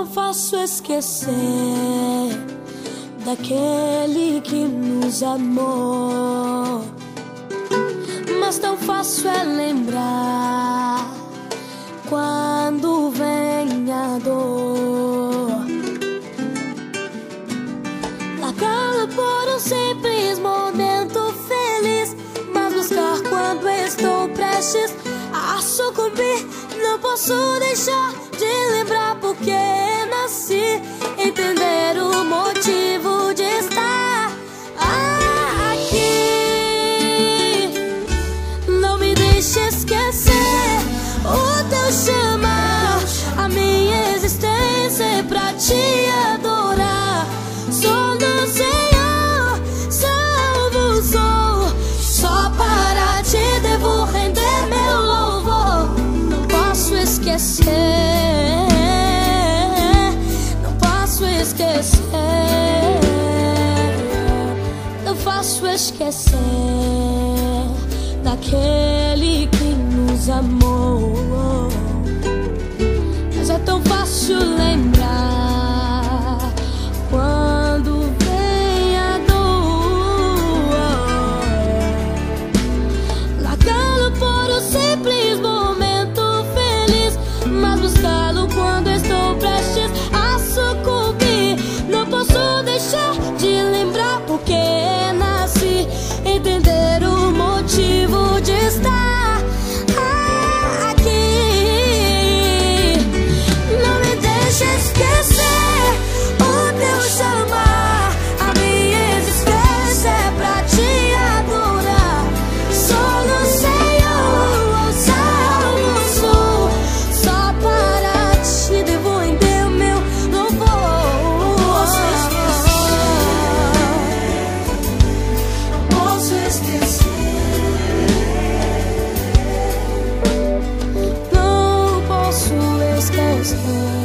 tão fácil esquecer daquele que nos amou, mas tão fácil é lembrar quando vem a dor. Largá-la por um simples momento feliz, mas buscar quando estou prestes a sucumbir. Não posso deixar de lembrar porque nasci, entender o motivo de estar aqui. Não me deixe esquecer o teu chamar, a minha existência é pra te adorar. Sou do Senhor, salvo sou, só para ti devo render meu louvor. Não posso esquecer, não posso esquecer, não posso esquecer daquele que nos amou. Mas é tão fácil lembrar quando vem a dor. Largá-lo por um simples momento feliz, mas buscá-lo quando estou prestes a sucumbir. Não posso deixar de lembrar porque nasci, entender o motivo de estar aqui. Não me deixe esquecer o teu chamar, a minha existência é pra te adorar. Sou do Senhor, salvo sou, só para ti devo render o meu louvor. Posso esquecer, não posso esquecer.